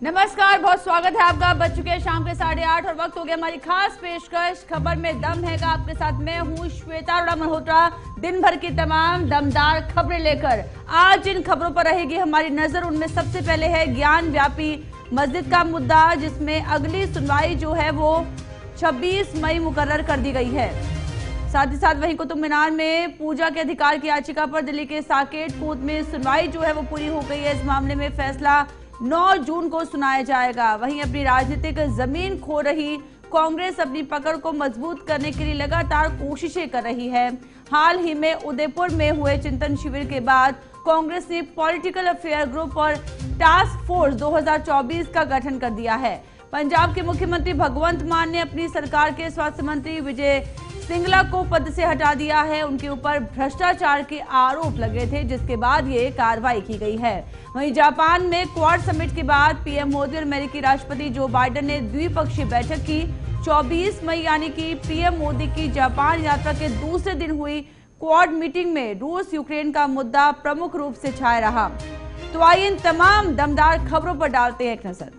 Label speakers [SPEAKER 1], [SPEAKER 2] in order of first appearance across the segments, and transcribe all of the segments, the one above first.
[SPEAKER 1] नमस्कार, बहुत स्वागत है आपका। बज चुके हैं शाम के 8:30 और वक्त हो गया हमारी खास पेशकश खबर में दम है का। आपके साथ मैं हूं श्वेता अरोड़ा मल्होत्रा, दिन भर की तमाम दमदार खबरें लेकर आज जिन खबरों पर रहेगी हमारी नजर, उनमें सबसे पहले है ज्ञान व्यापी मस्जिद का मुद्दा, जिसमें अगली सुनवाई जो है वो 26 मई मुकर्रर कर दी गई है। साथ ही साथ वहीं कुतुब मीनार में पूजा के अधिकार की याचिका पर दिल्ली के साकेत कोर्ट में सुनवाई जो है वो पूरी हो गई है। इस मामले में फैसला 9 जून को सुनाया जाएगा। वहीं अपनी राजनीतिक जमीन खो रही कांग्रेस अपनी पकड़ को मजबूत करने के लिए लगातार कोशिशें कर रही है। हाल ही में उदयपुर में हुए चिंतन शिविर के बाद कांग्रेस ने पॉलिटिकल अफेयर ग्रुप और टास्क फोर्स 2024 का गठन कर दिया है। पंजाब के मुख्यमंत्री भगवंत मान ने अपनी सरकार के स्वास्थ्य मंत्री विजय सिंगला को पद से हटा दिया है। उनके ऊपर भ्रष्टाचार के आरोप लगे थे, जिसके बाद ये कार्रवाई की गई है। वहीं जापान में क्वाड समिट के बाद पीएम मोदी और अमेरिकी राष्ट्रपति जो बाइडेन ने द्विपक्षीय बैठक की। 24 मई यानी कि पीएम मोदी की जापान यात्रा के दूसरे दिन हुई क्वाड मीटिंग में रूस यूक्रेन का मुद्दा प्रमुख रूप से छाया रहा। तो आइए इन तमाम दमदार खबरों पर डालते हैं एक नजर।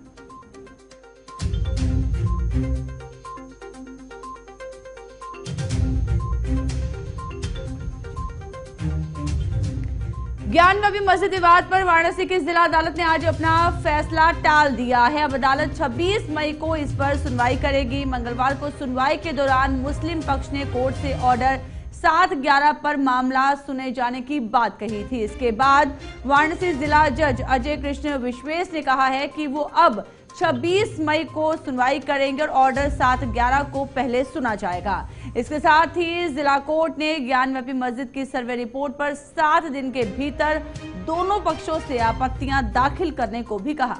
[SPEAKER 1] ज्ञान व्यापी मस्जिद विवाद पर वाराणसी की जिला अदालत ने आज अपना फैसला टाल दिया है। अब अदालत 26 मई को इस पर सुनवाई करेगी। मंगलवार को सुनवाई के दौरान मुस्लिम पक्ष ने कोर्ट से ऑर्डर 7/11 पर मामला सुने जाने की बात कही थी। इसके बाद वाराणसी जिला जज अजय कृष्ण विश्वेश ने कहा है कि वो अब 26 मई को सुनवाई करेंगे और ऑर्डर 7/11 को पहले सुना जाएगा। इसके साथ ही जिला कोर्ट ने ज्ञान व्यापी मस्जिद की सर्वे रिपोर्ट पर 7 दिन के भीतर दोनों पक्षों से आपत्तियां दाखिल करने को भी कहा।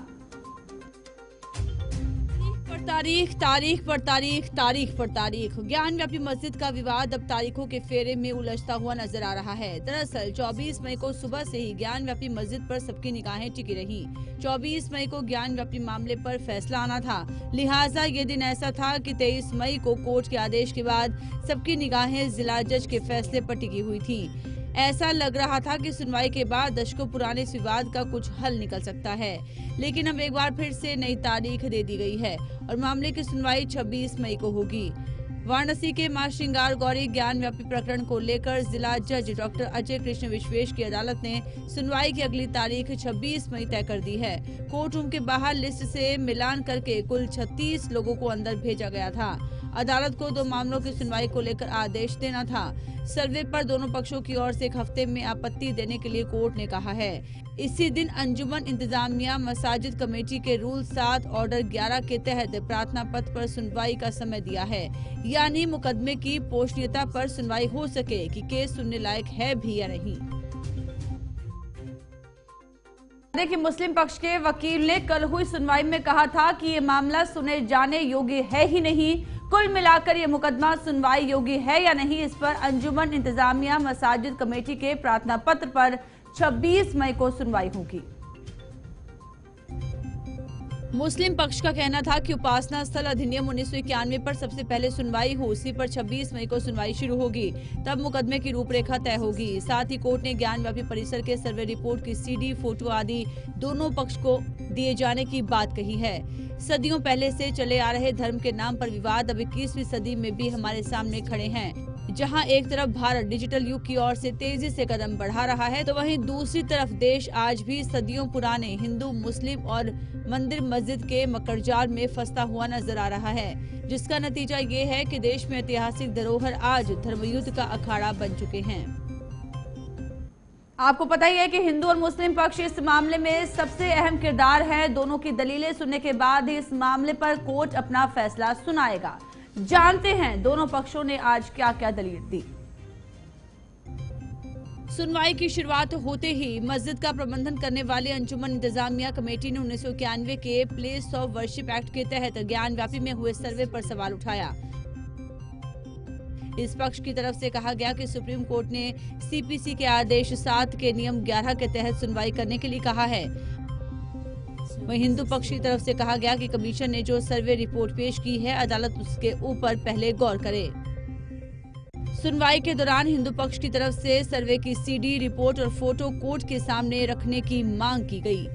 [SPEAKER 1] तारीख पर तारीख ज्ञान व्यापी मस्जिद का विवाद अब तारीखों के फेरे में उलझता हुआ नजर आ रहा है। दरअसल 24 मई को सुबह से ही ज्ञान व्यापी मस्जिद पर सबकी निगाहें टिकी रही। 24 मई को ज्ञान व्यापी मामले पर फैसला आना था, लिहाजा ये दिन ऐसा था कि 23 मई को कोर्ट के आदेश के बाद सबकी निगाहें जिला जज के फैसले पर टिकी हुई थी। ऐसा लग रहा था कि सुनवाई के बाद दशकों पुराने इस विवाद का कुछ हल निकल सकता है, लेकिन अब एक बार फिर से नई तारीख दे दी गई है और मामले की सुनवाई 26 मई को होगी। वाराणसी के मां श्रृंगार गौरी ज्ञान व्यापी प्रकरण को लेकर जिला जज डॉक्टर अजय कृष्ण विश्वेश की अदालत ने सुनवाई की अगली तारीख 26 मई तय कर दी है। कोर्ट रूम के बाहर लिस्ट से मिलान करके कुल 36 लोगों को अंदर भेजा गया था। अदालत को 2 मामलों की सुनवाई को लेकर आदेश देना था। सर्वे पर दोनों पक्षों की ओर से 1 हफ्ते में आपत्ति देने के लिए कोर्ट ने कहा है। इसी दिन अंजुमन इंतजामिया मसाजिद कमेटी के रूल 7 ऑर्डर 11 के तहत प्रार्थना पत्र पर सुनवाई का समय दिया है, यानी मुकदमे की पोषणीयता पर सुनवाई हो सके कि केस सुनने लायक है भी या नहीं। देखिए, मुस्लिम पक्ष के वकील ने कल हुई सुनवाई में कहा था कि ये मामला सुने जाने योग्य है ही नहीं। कुल मिलाकर ये मुकदमा सुनवाई योग्य है या नहीं, इस पर अंजुमन इंतजामिया मसाजिद कमेटी के प्रार्थना पत्र पर 26 मई को सुनवाई होगी। मुस्लिम पक्ष का कहना था कि उपासना स्थल अधिनियम 1991 पर सबसे पहले सुनवाई हो, उसी पर 26 मई को सुनवाई शुरू होगी, तब मुकदमे की रूपरेखा तय होगी। साथ ही कोर्ट ने ज्ञान व्यापी परिसर के सर्वे रिपोर्ट की सीडी, फोटो आदि दोनों पक्ष को दिए जाने की बात कही है। सदियों पहले से चले आ रहे धर्म के नाम पर विवाद अब 21वीं सदी में भी हमारे सामने खड़े हैं। जहां एक तरफ भारत डिजिटल युग की ओर से तेजी से कदम बढ़ा रहा है, तो वहीं दूसरी तरफ देश आज भी सदियों पुराने हिंदू, मुस्लिम और मंदिर मस्जिद के मकड़जाल में फंसा हुआ नजर आ रहा है, जिसका नतीजा ये है कि देश में ऐतिहासिक धरोहर आज धर्मयुद्ध का अखाड़ा बन चुके हैं। आपको पता ही है कि हिंदू और मुस्लिम पक्ष इस मामले में सबसे अहम किरदार है। दोनों की दलीलें सुनने के बाद ही इस मामले पर कोर्ट अपना फैसला सुनाएगा। जानते हैं दोनों पक्षों ने आज क्या क्या दलील दी। सुनवाई की शुरुआत होते ही मस्जिद का प्रबंधन करने वाली अंजुमन इंतजामिया कमेटी ने 1991 के प्लेस ऑफ वर्शिप एक्ट के तहत ज्ञान व्यापी में हुए सर्वे पर सवाल उठाया। इस पक्ष की तरफ से कहा गया कि सुप्रीम कोर्ट ने सीपीसी के आदेश 7 के नियम 11 के तहत सुनवाई करने के लिए कहा है। वहीं हिंदू पक्ष की तरफ से कहा गया कि कमीशन ने जो सर्वे रिपोर्ट पेश की है, अदालत उसके ऊपर पहले गौर करे। सुनवाई के दौरान हिंदू पक्ष की तरफ से सर्वे की सीडी, रिपोर्ट और फोटो कोर्ट के सामने रखने की मांग की गई।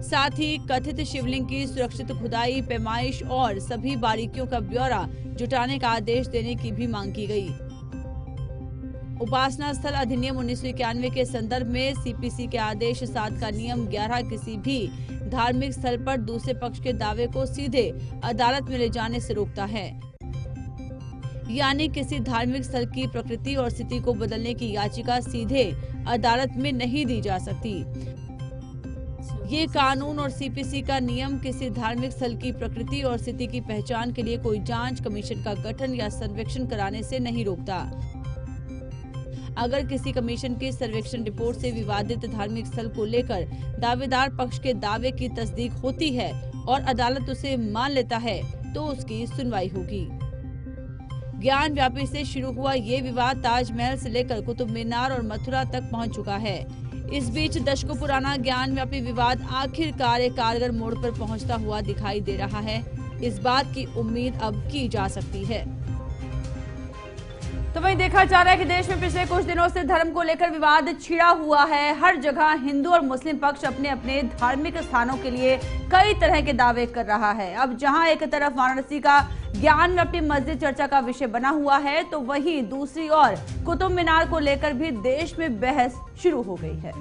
[SPEAKER 1] साथ ही कथित शिवलिंग की सुरक्षित खुदाई, पैमाइश और सभी बारीकियों का ब्यौरा जुटाने का आदेश देने की भी मांग की गई। उपासना स्थल अधिनियम 1991 के संदर्भ में सीपीसी के आदेश 7 का नियम 11 किसी भी धार्मिक स्थल पर दूसरे पक्ष के दावे को सीधे अदालत में ले जाने से रोकता है। यानी किसी धार्मिक स्थल की प्रकृति और स्थिति को बदलने की याचिका सीधे अदालत में नहीं दी जा सकती। ये कानून और सीपीसी का नियम किसी धार्मिक स्थल की प्रकृति और स्थिति की पहचान के लिए कोई जांच कमीशन का गठन या सर्वेक्षण कराने से नहीं रोकता। अगर किसी कमीशन की सर्वेक्षण रिपोर्ट से विवादित धार्मिक स्थल को लेकर दावेदार पक्ष के दावे की तस्दीक होती है और अदालत उसे मान लेता है तो उसकी सुनवाई होगी। ज्ञान व्यापी से शुरू हुआ ये विवाद ताजमहल से लेकर कुतुब मीनार और मथुरा तक पहुंच चुका है। इस बीच दशकों पुराना ज्ञान व्यापी विवाद आखिरकार एक कारगर मोड़ पर पहुंचता हुआ दिखाई दे रहा है। इस बात की उम्मीद अब की जा सकती है। तो वहीं देखा जा रहा है कि देश में पिछले कुछ दिनों से धर्म को लेकर विवाद छिड़ा हुआ है। हर जगह हिंदू और मुस्लिम पक्ष अपने अपने धार्मिक स्थानों के लिए कई तरह के दावे कर रहा है। अब जहां एक तरफ वाराणसी का ज्ञान व्यापी मस्जिद चर्चा का विषय बना हुआ है, तो वहीं दूसरी ओर कुतुब मीनार को लेकर भी देश में बहस शुरू हो गई है।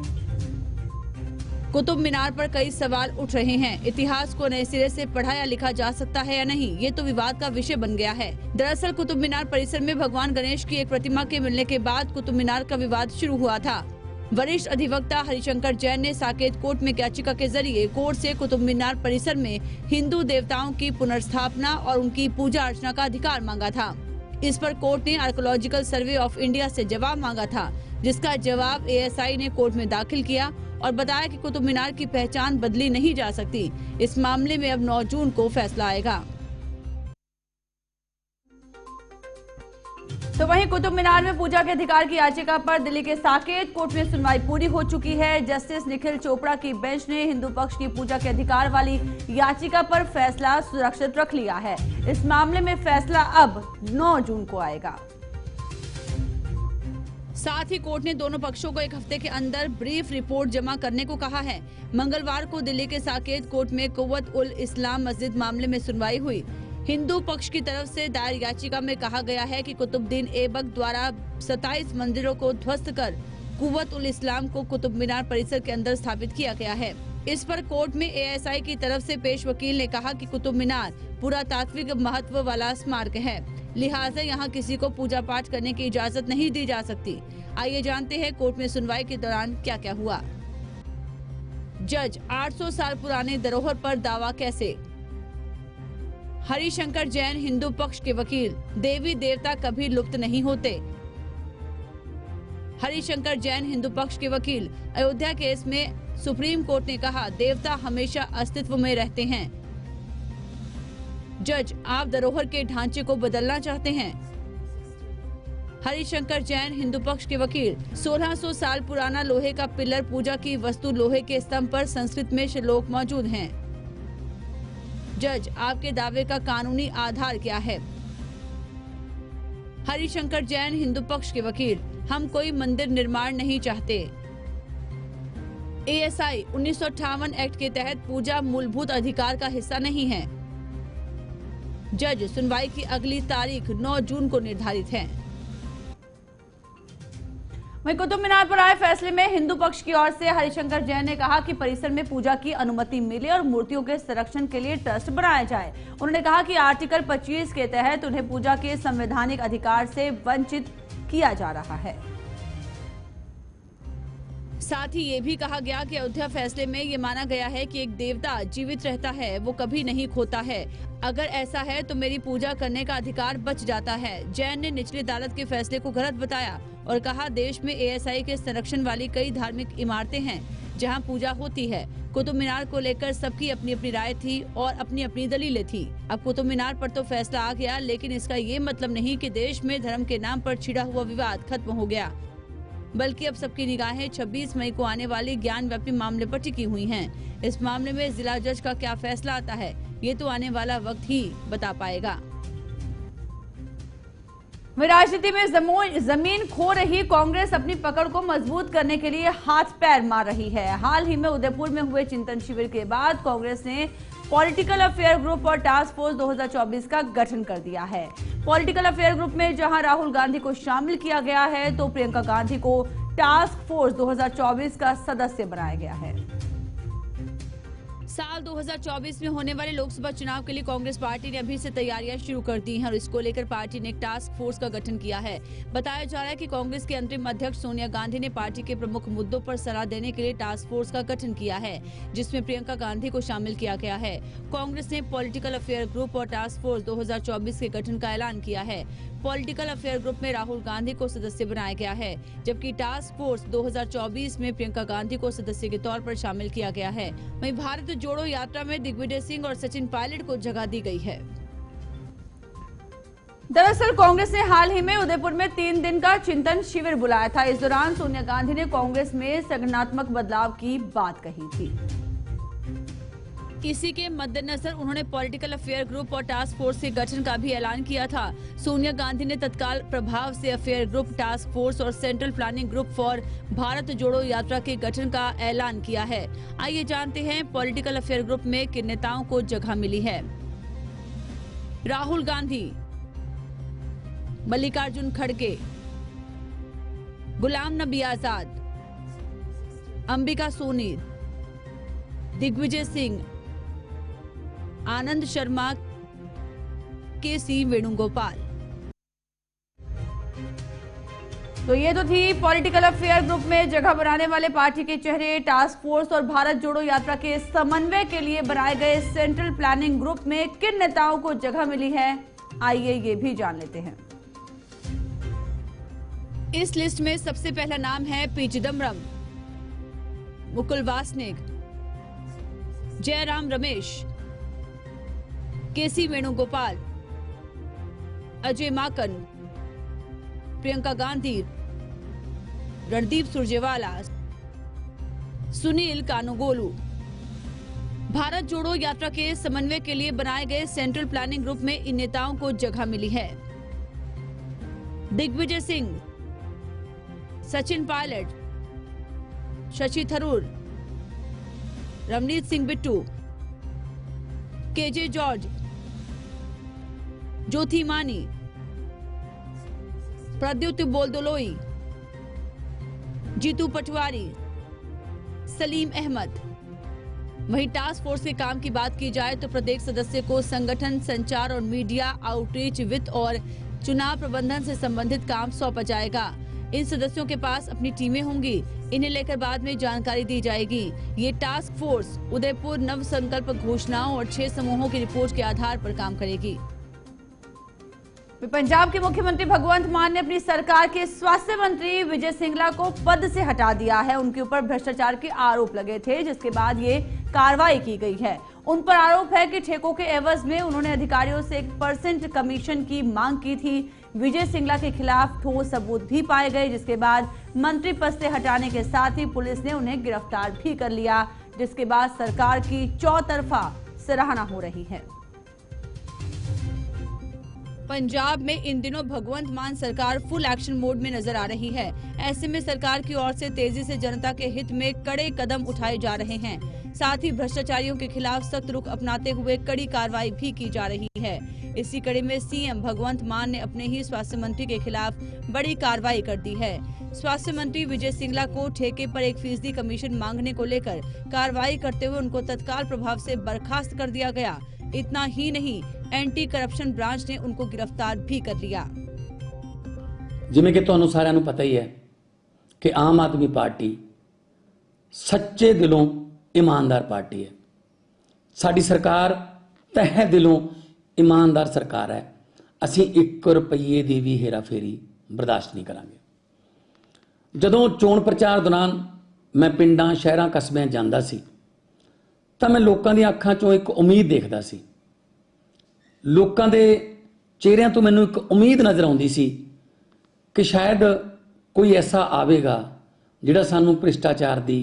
[SPEAKER 1] कुतुब मीनार पर कई सवाल उठ रहे हैं। इतिहास को नए सिरे से पढ़ा या लिखा जा सकता है या नहीं, ये तो विवाद का विषय बन गया है। दरअसल कुतुब मीनार परिसर में भगवान गणेश की एक प्रतिमा के मिलने के बाद कुतुब मीनार का विवाद शुरू हुआ था। वरिष्ठ अधिवक्ता हरिशंकर जैन ने साकेत कोर्ट में याचिका के जरिए कोर्ट से कुतुब मीनार परिसर में हिंदू देवताओं की पुनर्स्थापना और उनकी पूजा अर्चना का अधिकार मांगा था। इस पर कोर्ट ने आर्कोलॉजिकल सर्वे ऑफ इंडिया से जवाब मांगा था, जिसका जवाब एएसआई ने कोर्ट में दाखिल किया और बताया कि कुतुब मीनार की पहचान बदली नहीं जा सकती। इस मामले में अब 9 जून को फैसला आएगा। तो वहीं कुतुब मीनार में पूजा के अधिकार की याचिका पर दिल्ली के साकेत कोर्ट में सुनवाई पूरी हो चुकी है। जस्टिस निखिल चोपड़ा की बेंच ने हिंदू पक्ष की पूजा के अधिकार वाली याचिका पर फैसला सुरक्षित रख लिया है। इस मामले में फैसला अब 9 जून को आएगा। साथ ही कोर्ट ने दोनों पक्षों को एक हफ्ते के अंदर ब्रीफ रिपोर्ट जमा करने को कहा है। मंगलवार को दिल्ली के साकेत कोर्ट में कुव्वत उल इस्लाम मस्जिद मामले में सुनवाई हुई। हिंदू पक्ष की तरफ से दायर याचिका में कहा गया है कि कुतुबुद्दीन ऐबक द्वारा 27 मंदिरों को ध्वस्त कर कुव्वत उल इस्लाम को कुतुब मीनार परिसर के अंदर स्थापित किया गया है। इस पर कोर्ट में एएसआई की तरफ से पेश वकील ने कहा कि कुतुब मीनार पुरातात्विक महत्व वाला स्मारक है, लिहाजा यहाँ किसी को पूजा पाठ करने की इजाजत नहीं दी जा सकती। आइए जानते हैं कोर्ट में सुनवाई के दौरान क्या क्या हुआ। जज 800 साल पुराने धरोहर पर दावा कैसे। हरिशंकर जैन हिंदू पक्ष के वकील, देवी देवता कभी लुप्त नहीं होते। हरिशंकर जैन हिंदू पक्ष के वकील, अयोध्या केस में सुप्रीम कोर्ट ने कहा देवता हमेशा अस्तित्व में रहते हैं। जज, आप धरोहर के ढांचे को बदलना चाहते हैं। हरिशंकर जैन हिंदू पक्ष के वकील, 1600 साल पुराना लोहे का पिलर पूजा की वस्तु लोहे के स्तंभ पर संस्कृत में श्लोक मौजूद हैं। जज, आपके दावे का कानूनी आधार क्या है। हरिशंकर जैन हिंदू पक्ष के वकील, हम कोई मंदिर निर्माण नहीं चाहते। एएसआई 1958 एक्ट के तहत पूजा मूलभूत अधिकार का हिस्सा नहीं है। जज, सुनवाई की अगली तारीख 9 जून को निर्धारित है। वहीं कुतुब मीनार पर आए फैसले में हिंदू पक्ष की ओर से हरिशंकर जैन ने कहा कि परिसर में पूजा की अनुमति मिले और मूर्तियों के संरक्षण के लिए ट्रस्ट बनाया जाए। उन्होंने कहा कि आर्टिकल 25 के तहत उन्हें पूजा के संवैधानिक अधिकार से वंचित किया जा रहा है। साथ ही ये भी कहा गया कि अयोध्या फैसले में ये माना गया है कि एक देवता जीवित रहता है, वो कभी नहीं खोता है। अगर ऐसा है तो मेरी पूजा करने का अधिकार बच जाता है। जैन ने निचली अदालत के फैसले को गलत बताया और कहा देश में एएसआई के संरक्षण वाली कई धार्मिक इमारतें हैं जहां पूजा होती है। कुतुब मीनार को लेकर सबकी अपनी अपनी राय थी और अपनी अपनी दलीलें थी। अब कुतुब मीनार पर तो फैसला आ गया, लेकिन इसका ये मतलब नहीं कि देश में धर्म के नाम पर छिड़ा हुआ विवाद खत्म हो गया, बल्कि अब सबकी निगाहें 26 मई को आने वाली ज्ञान व्यापी मामले पर टिकी हुई हैं। इस मामले में जिला जज का क्या फैसला आता है, ये तो आने वाला वक्त ही बता पाएगा। वहीं राजनीति में जमीन खो रही कांग्रेस अपनी पकड़ को मजबूत करने के लिए हाथ पैर मार रही है। हाल ही में उदयपुर में हुए चिंतन शिविर के बाद कांग्रेस ने पॉलिटिकल अफेयर ग्रुप और टास्क फोर्स 2024 का गठन कर दिया है। पॉलिटिकल अफेयर ग्रुप में जहां राहुल गांधी को शामिल किया गया है, तो प्रियंका गांधी को टास्क फोर्स 2024 का सदस्य बनाया गया है। साल 2024 में होने वाले लोकसभा चुनाव के लिए कांग्रेस पार्टी ने अभी से तैयारियां शुरू कर दी हैं और इसको लेकर पार्टी ने एक टास्क फोर्स का गठन किया है। बताया जा रहा है कि कांग्रेस के अंतरिम अध्यक्ष सोनिया गांधी ने पार्टी के प्रमुख मुद्दों पर सलाह देने के लिए टास्क फोर्स का गठन किया है, जिसमें प्रियंका गांधी को शामिल किया गया है। कांग्रेस ने पॉलिटिकल अफेयर ग्रुप और टास्क फोर्स 2024 के गठन का ऐलान किया है। पॉलिटिकल अफेयर ग्रुप में राहुल गांधी को सदस्य बनाया गया है, जबकि टास्क फोर्स 2024 में प्रियंका गांधी को सदस्य के तौर पर शामिल किया गया है। वहीं भारत जोड़ो यात्रा में दिग्विजय सिंह और सचिन पायलट को जगह दी गई है। दरअसल कांग्रेस ने हाल ही में उदयपुर में 3 दिन का चिंतन शिविर बुलाया था। इस दौरान सोनिया गांधी ने कांग्रेस में संगठनात्मक बदलाव की बात कही थी। इसी के मद्देनजर उन्होंने पॉलिटिकल अफेयर ग्रुप और टास्क फोर्स के गठन का भी ऐलान किया था। सोनिया गांधी ने तत्काल प्रभाव से अफेयर ग्रुप, टास्क फोर्स और central planning group for Bharat जोड़ो यात्रा के गठन का ऐलान किया है। आइए जानते हैं पॉलिटिकल अफेयर ग्रुप में किन नेताओं को जगह मिली है। राहुल गांधी, मल्लिकार्जुन खड़गे, गुलाम नबी आजाद, अंबिका सोनी, दिग्विजय सिंह, आनंद शर्मा, केसी वेणुगोपाल। तो ये तो थी पॉलिटिकल अफेयर ग्रुप में जगह बनाने वाले पार्टी के चेहरे। टास्क फोर्स और भारत जोड़ो यात्रा के समन्वय के लिए बनाए गए सेंट्रल प्लानिंग ग्रुप में किन नेताओं को जगह मिली है, आइए ये भी जान लेते हैं। इस लिस्ट में सबसे पहला नाम है पी चिदम्बरम, मुकुल वासनिक, जयराम रमेश, केसी वेणुगोपाल, अजय माकन, प्रियंका गांधी, रणदीप सुरजेवाला, सुनील कानूगोलू। भारत जोड़ो यात्रा के समन्वय के लिए बनाए गए सेंट्रल प्लानिंग ग्रुप में इन नेताओं को जगह मिली है। दिग्विजय सिंह, सचिन पायलट, शशि थरूर, रवनीत सिंह बिट्टू, केजे जॉर्ज, ज्योति मानी, प्रद्युत बोलदोलोई, जीतू पटवारी, सलीम अहमद। वहीं टास्क फोर्स के काम की बात की जाए तो प्रत्येक सदस्य को संगठन, संचार और मीडिया आउटरीच, वित्त और चुनाव प्रबंधन से संबंधित काम सौंपा जाएगा। इन सदस्यों के पास अपनी टीमें होंगी, इन्हें लेकर बाद में जानकारी दी जाएगी। ये टास्क फोर्स उदयपुर नव संकल्प घोषणाओं और 6 समूहों की रिपोर्ट के आधार पर काम करेगी। पंजाब के मुख्यमंत्री भगवंत मान ने अपनी सरकार के स्वास्थ्य मंत्री विजय सिंगला को पद से हटा दिया है। उनके ऊपर भ्रष्टाचार के आरोप लगे थे, जिसके बाद ये कार्रवाई की गई है। उन पर आरोप है कि ठेकों के एवज में उन्होंने अधिकारियों से 1% कमीशन की मांग की थी। विजय सिंगला के खिलाफ ठोस सबूत भी पाए गए, जिसके बाद मंत्री पद से हटाने के साथ ही पुलिस ने उन्हें गिरफ्तार भी कर लिया, जिसके बाद सरकार की चौतरफा सराहना हो रही है। पंजाब में इन दिनों भगवंत मान सरकार फुल एक्शन मोड में नजर आ रही है। ऐसे में सरकार की ओर से तेजी से जनता के हित में कड़े कदम उठाए जा रहे हैं। साथ ही भ्रष्टाचारियों के खिलाफ सख्त रुख अपनाते हुए कड़ी कार्रवाई भी की जा रही है। इसी कड़ी में सीएम भगवंत मान ने अपने ही स्वास्थ्य मंत्री के खिलाफ बड़ी कार्रवाई कर दी है। स्वास्थ्य मंत्री विजय सिंगला को ठेके पर 1% कमीशन मांगने को लेकर कार्रवाई करते हुए उनको तत्काल प्रभाव से बर्खास्त कर दिया गया। इतना ही नहीं, एंटी करप्शन ब्रांच ने उनको गिरफ्तार भी कर लिया।
[SPEAKER 2] जिवें कि तुहानूं सारिआं नूं पता ही है कि आम आदमी पार्टी सच्चे दिलों ईमानदार पार्टी है। साडी सरकार तह दिलों ईमानदार सरकार है। ਅਸੀਂ 1 रुपये ਦੀ भी हेरा फेरी बर्दाश्त नहीं करांगे। जदों चोण प्रचार दौरान मैं पिंडां, शहरां, कस्बिਆਂ ਜਾਂਦਾ ਸੀ ਤਾਂ मैं लोगों दी ਅੱਖਾਂ चों एक उम्मीद देखदा सी। लोगों के चेहरिਆਂ ਤੋਂ ਮੈਨੂੰ एक उम्मीद नज़र आउंदी सी कि शायद कोई ऐसा आवेगा जिहड़ा सानू भ्रिष्टाचार दी,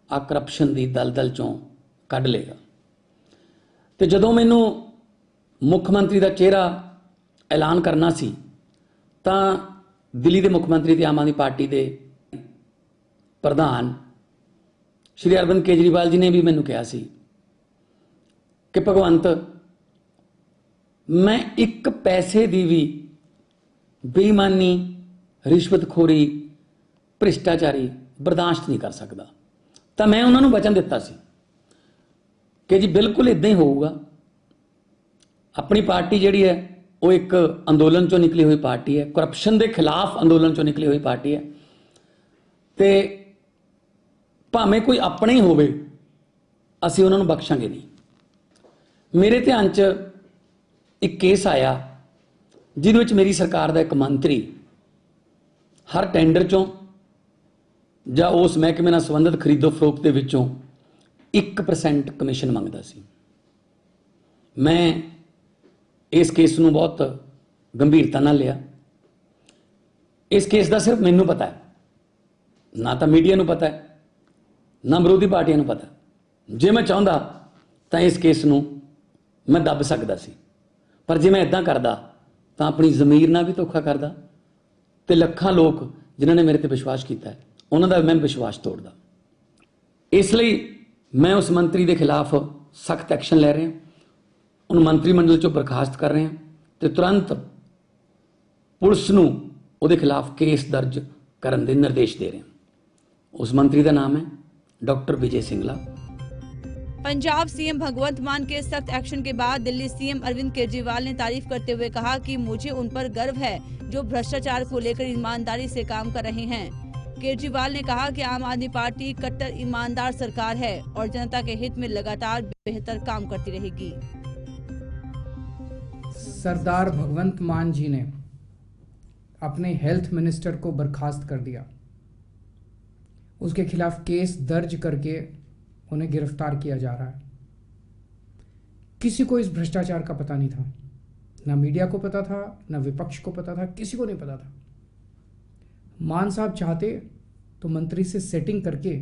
[SPEAKER 2] आ करप्शन दी दलदल चों कढ लेगा। ते जदों मैनू मुख्य मंत्री का चेहरा ऐलान करना सी ਤਾਂ ਦਿੱਲੀ ਦੇ ਮੁੱਖ ਮੰਤਰੀ ਤੇ ਆਮ ਆਦਮੀ ਪਾਰਟੀ ਦੇ ਪ੍ਰਧਾਨ ਸ਼੍ਰੀ ਅਰਵਿੰਦ ਕੇਜਰੀਵਾਲ ਜੀ ਨੇ ਵੀ ਮੈਨੂੰ ਕਿਹਾ ਸੀ ਕਿ ਭਗਵੰਤ, ਮੈਂ ਇੱਕ ਪੈਸੇ ਦੀ ਵੀ ਬੇਈਮਾਨੀ, ਰਿਸ਼ਵਤਖੋਰੀ, ਭ੍ਰਿਸ਼ਟਾਚਾਰੀ ਬਰਦਾਸ਼ਤ ਨਹੀਂ ਕਰ ਸਕਦਾ। ਤਾਂ ਮੈਂ ਉਹਨਾਂ ਨੂੰ ਵਚਨ ਦਿੱਤਾ ਸੀ ਕਿ ਜੀ ਬਿਲਕੁਲ ਇਦਾਂ ਹੀ ਹੋਊਗਾ। ਆਪਣੀ ਪਾਰਟੀ ਜਿਹੜੀ ਹੈ ਉਹ ਇੱਕ ਅੰਦੋਲਨ ਚੋਂ ਨਿਕਲੀ ਹੋਈ ਪਾਰਟੀ ਹੈ, ਕਰਪਸ਼ਨ ਦੇ ਖਿਲਾਫ ਅੰਦੋਲਨ ਚੋਂ ਨਿਕਲੀ ਹੋਈ ਪਾਰਟੀ ਹੈ, ਤੇ ਭਾਵੇਂ ਕੋਈ ਆਪਣੇ ਹੀ ਹੋਵੇ ਅਸੀਂ ਉਹਨਾਂ ਨੂੰ ਬਖਸ਼ਾਂਗੇ ਨਹੀਂ। ਮੇਰੇ ਧਿਆਨ 'ਚ ਇੱਕ ਕੇਸ ਆਇਆ ਜਿਹਦੇ ਵਿੱਚ ਮੇਰੀ ਸਰਕਾਰ ਦਾ ਇੱਕ ਮੰਤਰੀ ਹਰ ਟੈਂਡਰ ਚੋਂ ਜਾਂ ਉਸ ਮਹਿਕਮੇ ਨਾਲ ਸੰਬੰਧਿਤ ਖਰੀਦੋ ਫਰੋਖਤ ਦੇ ਵਿੱਚੋਂ 1% ਕਮਿਸ਼ਨ ਮੰਗਦਾ ਸੀ। ਮੈਂ ਇਸ ਕੇਸ ਨੂੰ ਬਹੁਤ ਗੰਭੀਰਤਾ ਨਾਲ ਲਿਆ। ਇਸ ਕੇਸ ਦਾ ਸਿਰਫ ਮੈਨੂੰ ਪਤਾ ਹੈ, ਨਾ ਤਾਂ ਮੀਡੀਆ ਨੂੰ ਪਤਾ ਹੈ, ਨਾ ਵਿਰੋਧੀ ਪਾਰਟੀਆਂ ਨੂੰ ਪਤਾ। ਜੇ ਮੈਂ ਚਾਹੁੰਦਾ ਤਾਂ ਇਸ ਕੇਸ ਨੂੰ ਮੈਂ ਦੱਬ ਸਕਦਾ ਸੀ, ਪਰ ਜੇ ਮੈਂ ਇਦਾਂ ਕਰਦਾ ਤਾਂ ਆਪਣੀ ਜ਼ਮੀਰ ਨਾਲ ਵੀ ਧੋਖਾ ਕਰਦਾ ਤੇ ਲੱਖਾਂ ਲੋਕ ਜਿਨ੍ਹਾਂ ਨੇ ਮੇਰੇ ਤੇ ਵਿਸ਼ਵਾਸ ਕੀਤਾ ਹੈ ਉਹਨਾਂ ਦਾ ਮੈਂ ਵਿਸ਼ਵਾਸ ਤੋੜਦਾ। ਇਸ ਲਈ ਮੈਂ ਉਸ ਮੰਤਰੀ ਦੇ ਖਿਲਾਫ ਸਖਤ ਐਕਸ਼ਨ ਲੈ ਰਿਹਾ, ਉਹਨੂੰ ਮੰਤਰੀ ਮੰਡਲ ਚੋਂ ਬਰਖਾਸਤ ਕਰ ਰਿਹਾ ਤੇ ਤੁਰੰਤ ਪੁਲਿਸ ਨੂੰ ਉਹਦੇ ਖਿਲਾਫ ਕੇਸ ਦਰਜ ਕਰਨ ਦੇ ਨਿਰਦੇਸ਼ ਦੇ ਰਿਹਾ। उस मंत्री का नाम है डॉक्टर विजय सिंगला।
[SPEAKER 1] पंजाब सीएम भगवंत मान के सख्त एक्शन के बाद दिल्ली सीएम अरविंद केजरीवाल ने तारीफ करते हुए कहा कि मुझे उन पर गर्व है जो भ्रष्टाचार को लेकर ईमानदारी से काम कर रहे हैं। केजरीवाल ने कहा कि आम आदमी पार्टी कट्टर ईमानदार सरकार है और जनता के हित में लगातार बेहतर काम करती रहेगी।
[SPEAKER 3] सरदार भगवंत मान जी ने अपने हेल्थ मिनिस्टर को बर्खास्त कर दिया, उसके खिलाफ केस दर्ज करके उन्हें गिरफ्तार किया जा रहा है। किसी को इस भ्रष्टाचार का पता नहीं था, ना मीडिया को पता था, ना विपक्ष को पता था, किसी को नहीं पता था। मान साहब चाहते तो मंत्री से सेटिंग करके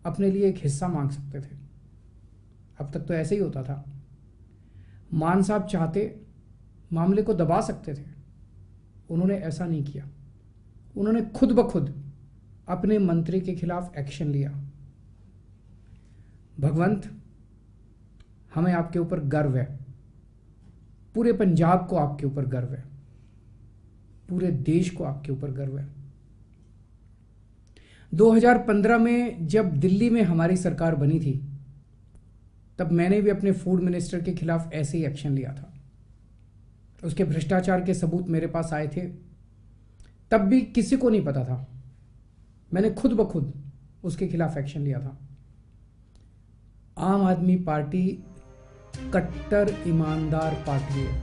[SPEAKER 3] अपने लिए एक हिस्सा मांग सकते थे। अब तक तो ऐसे ही होता था। मान साहब चाहते मामले को दबा सकते थे, उन्होंने ऐसा नहीं किया। उन्होंने खुद ब खुद अपने मंत्री के खिलाफ एक्शन लिया। भगवंत, हमें आपके ऊपर गर्व है, पूरे पंजाब को आपके ऊपर गर्व है, पूरे देश को आपके ऊपर गर्व है। 2015 में जब दिल्ली में हमारी सरकार बनी थी तब मैंने भी अपने फूड मिनिस्टर के खिलाफ ऐसे ही एक्शन लिया था। उसके भ्रष्टाचार के सबूत मेरे पास आए थे, तब भी किसी को नहीं पता था। मैंने खुद ब खुद उसके खिलाफ एक्शन लिया था। आम आदमी पार्टी कट्टर ईमानदार पार्टी है।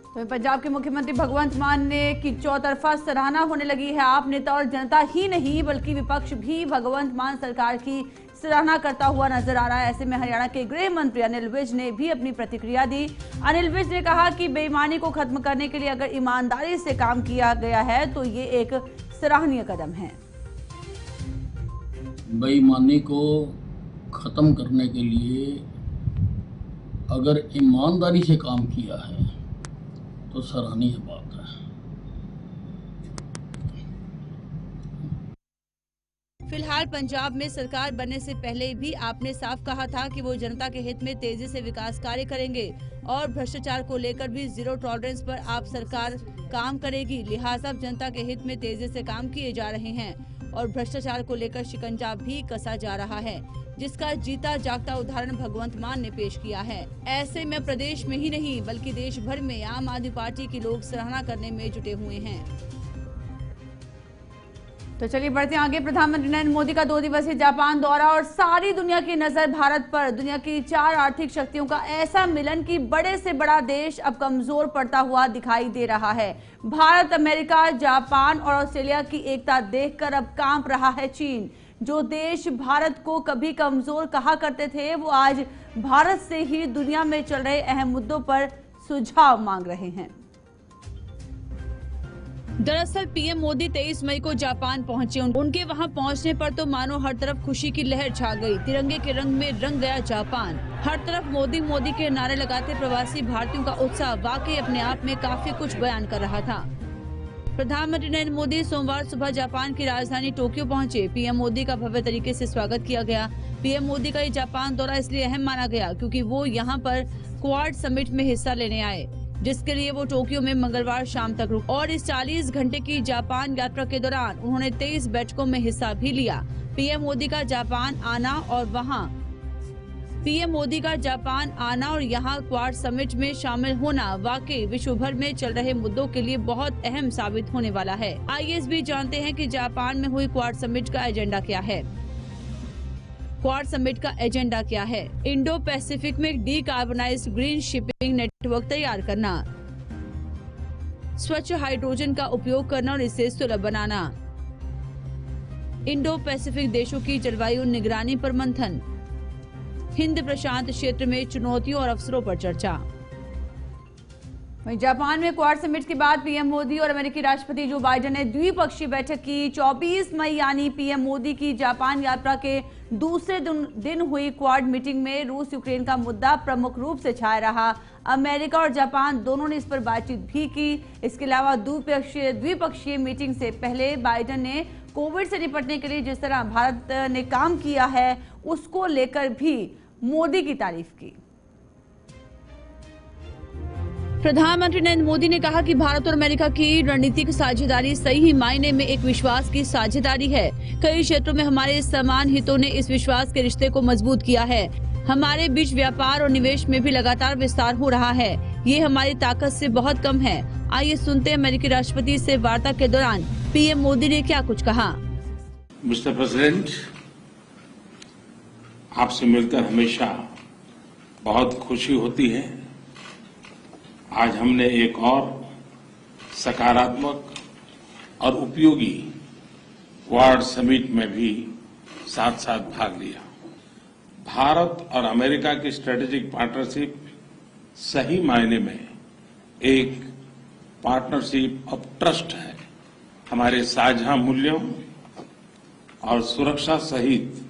[SPEAKER 1] तो पंजाब के मुख्यमंत्री भगवंत मान ने की चौतरफा सराहना होने लगी है। आप नेता और जनता ही नहीं बल्कि विपक्ष भी भगवंत मान सरकार की सराहना करता हुआ नजर आ रहा है। ऐसे में हरियाणा के गृह मंत्री अनिल विज ने भी अपनी प्रतिक्रिया दी। अनिल विज ने कहा कि बेईमानी को खत्म करने के लिए अगर ईमानदारी से काम किया गया है तो ये एक सराहनीय कदम है।
[SPEAKER 4] बेईमानी को खत्म करने के लिए अगर ईमानदारी से काम किया है तो सराहनीय बात है।
[SPEAKER 1] फिलहाल पंजाब में सरकार बनने से पहले भी आपने साफ कहा था कि वो जनता के हित में तेजी से विकास कार्य करेंगे और भ्रष्टाचार को लेकर भी जीरो टॉलरेंस पर आप सरकार काम करेगी। लिहाजा जनता के हित में तेजी से काम किए जा रहे हैं और भ्रष्टाचार को लेकर शिकंजा भी कसा जा रहा है, जिसका जीता जागता उदाहरण भगवंत मान ने पेश किया है। ऐसे में प्रदेश में ही नहीं बल्कि देश भर में आम आदमी पार्टी के लोग सराहना करने में जुटे हुए हैं। तो चलिए बढ़ते हैं आगे। प्रधानमंत्री नरेंद्र मोदी का 2 दिवसीय जापान दौरा और सारी दुनिया की नजर भारत पर। दुनिया की 4 आर्थिक शक्तियों का ऐसा मिलन कि बड़े से बड़ा देश अब कमजोर पड़ता हुआ दिखाई दे रहा है। भारत, अमेरिका, जापान और ऑस्ट्रेलिया की एकता देखकर अब कांप रहा है चीन। जो देश भारत को कभी कमजोर कहा करते थे वो आज भारत से ही दुनिया में चल रहे अहम मुद्दों पर सुझाव मांग रहे हैं। दरअसल पीएम मोदी 23 मई को जापान पहुंचे। उनके वहां पहुंचने पर तो मानो हर तरफ खुशी की लहर छा गई। तिरंगे के रंग में रंग गया जापान। हर तरफ मोदी मोदी के नारे लगाते प्रवासी भारतीयों का उत्साह वाकई अपने आप में काफी कुछ बयान कर रहा था। प्रधानमंत्री नरेंद्र मोदी सोमवार सुबह जापान की राजधानी टोक्यो पहुंचे। पीएम मोदी का भव्य तरीके से स्वागत किया गया। पीएम मोदी का ये जापान दौरा इसलिए अहम माना गया क्योंकि वो यहाँ पर क्वाड समिट में हिस्सा लेने आए, जिसके लिए वो टोक्यो में मंगलवार शाम तक रुके और इस 40 घंटे की जापान यात्रा के दौरान उन्होंने 23 बैठकों में हिस्सा भी लिया। पीएम मोदी का जापान आना और यहाँ क्वाड समिट में शामिल होना वाकई विश्व भर में चल रहे मुद्दों के लिए बहुत अहम साबित होने वाला है। आइए इस बीच जानते हैं कि जापान में हुई क्वाड समिट का एजेंडा क्या है। क्वाड समिट का एजेंडा क्या है? इंडो पैसिफिक में डीकार्बोनाइज्ड ग्रीन शिपिंग नेटवर्क तैयार करना, स्वच्छ हाइड्रोजन का उपयोग करना और इसे सुलभ बनाना, इंडो पैसिफिक देशों की जलवायु निगरानी पर मंथन, हिंद प्रशांत क्षेत्र में चुनौतियों और अवसरों पर चर्चा। वहीं जापान में क्वाड समिट के बाद पीएम मोदी और अमेरिकी राष्ट्रपति जो बाइडेन ने द्विपक्षीय बैठक की। 24 मई यानी पीएम मोदी की जापान यात्रा के दूसरे दिन हुई क्वाड मीटिंग में रूस यूक्रेन का मुद्दा प्रमुख रूप से छाया रहा। अमेरिका और जापान दोनों ने इस पर बातचीत भी की। इसके अलावा द्विपक्षीय मीटिंग से पहले बाइडेन ने कोविड से निपटने के लिए जिस तरह भारत ने काम किया है उसको लेकर भी मोदी की तारीफ की। प्रधानमंत्री नरेंद्र मोदी ने कहा कि भारत और अमेरिका की रणनीतिक साझेदारी सही ही मायने में एक विश्वास की साझेदारी है। कई क्षेत्रों में हमारे समान हितों ने इस विश्वास के रिश्ते को मजबूत किया है। हमारे बीच व्यापार और निवेश में भी लगातार विस्तार हो रहा है। ये हमारी ताकत से बहुत कम है। आइए सुनते हैं अमेरिकी राष्ट्रपति से वार्ता के दौरान पीएम मोदी ने क्या कुछ कहा।
[SPEAKER 5] मिस्टर प्रेसिडेंट, आपसे मिलकर हमेशा बहुत खुशी होती है। आज हमने एक और सकारात्मक और उपयोगी क्वाड समिट में भी साथ साथ भाग लिया। भारत और अमेरिका की स्ट्रेटेजिक पार्टनरशिप सही मायने में एक पार्टनरशिप ऑफ ट्रस्ट है। हमारे साझा मूल्यों और सुरक्षा सहित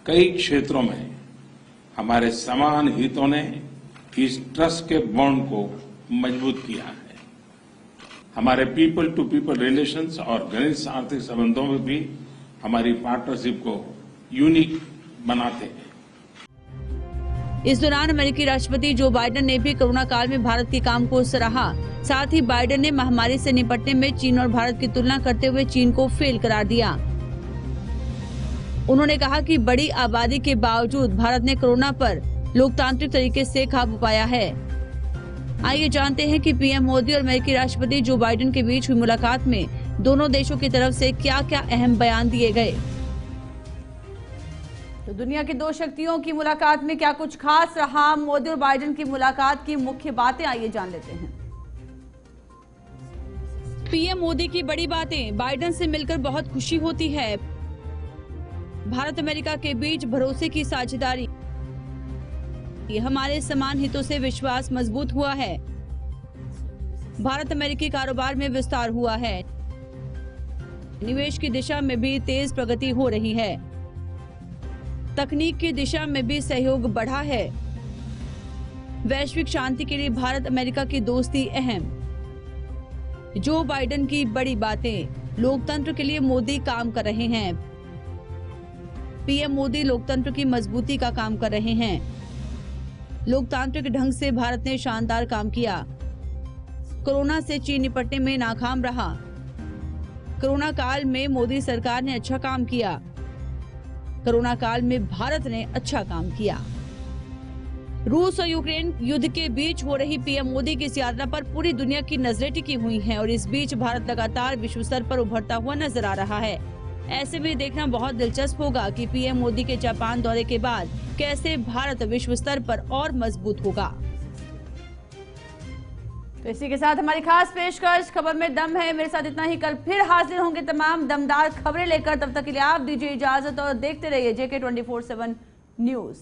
[SPEAKER 5] कई क्षेत्रों में हमारे समान हितों ने इस ट्रस्ट के बॉन्ड को मजबूत किया है। हमारे पीपल टू पीपल रिलेशंस और घनिष्ठ आर्थिक संबंधों में भी हमारी पार्टनरशिप को यूनिक बनाते हैं।
[SPEAKER 1] इस दौरान अमेरिकी राष्ट्रपति जो बाइडेन ने भी कोरोना काल में भारत के काम को सराहा। साथ ही बाइडेन ने महामारी से निपटने में चीन और भारत की तुलना करते हुए चीन को फेल करार दिया। उन्होंने कहा कि बड़ी आबादी के बावजूद भारत ने कोरोना पर लोकतांत्रिक तरीके से काबू पाया है। आइए जानते हैं कि पीएम मोदी और अमेरिकी राष्ट्रपति जो बाइडेन के बीच हुई मुलाकात में दोनों देशों की तरफ से क्या क्या अहम बयान दिए गए। तो दुनिया की दो शक्तियों की मुलाकात में क्या कुछ खास रहा, मोदी और बाइडेन की मुलाकात की मुख्य बातें आइए जान लेते हैं। पीएम मोदी की बड़ी बातें। बाइडेन से मिलकर बहुत खुशी होती है। भारत अमेरिका के बीच भरोसे की साझेदारी, हमारे समान हितों से विश्वास मजबूत हुआ है। भारत अमेरिकी कारोबार में विस्तार हुआ है। निवेश की दिशा में भी तेज प्रगति हो रही है। तकनीक की दिशा में भी सहयोग बढ़ा है। वैश्विक शांति के लिए भारत अमेरिका की दोस्ती अहम। जो बाइडेन की बड़ी बातें। लोकतंत्र के लिए मोदी काम कर रहे हैं। पीएम मोदी लोकतंत्र की मजबूती का काम कर रहे हैं। लोकतांत्रिक ढंग से भारत ने शानदार काम किया। कोरोना से चीन निपटने में नाकाम रहा। कोरोना काल में मोदी सरकार ने अच्छा काम किया। कोरोना काल में भारत ने अच्छा काम किया। रूस और यूक्रेन युद्ध के बीच हो रही पीएम मोदी की इस यात्रा पर पूरी दुनिया की नजरें टिकी हुई हैं और इस बीच भारत लगातार विश्व स्तर पर उभरता हुआ नजर आ रहा है। ऐसे में देखना बहुत दिलचस्प होगा कि पीएम मोदी के जापान दौरे के बाद कैसे भारत विश्व स्तर पर और मजबूत होगा। तो इसी के साथ हमारी खास पेशकश खबर में दम है। मेरे साथ इतना ही। कल फिर हाजिर होंगे तमाम दमदार खबरें लेकर। तब तक के लिए आप दीजिए इजाजत और देखते रहिए JK 24/7 न्यूज।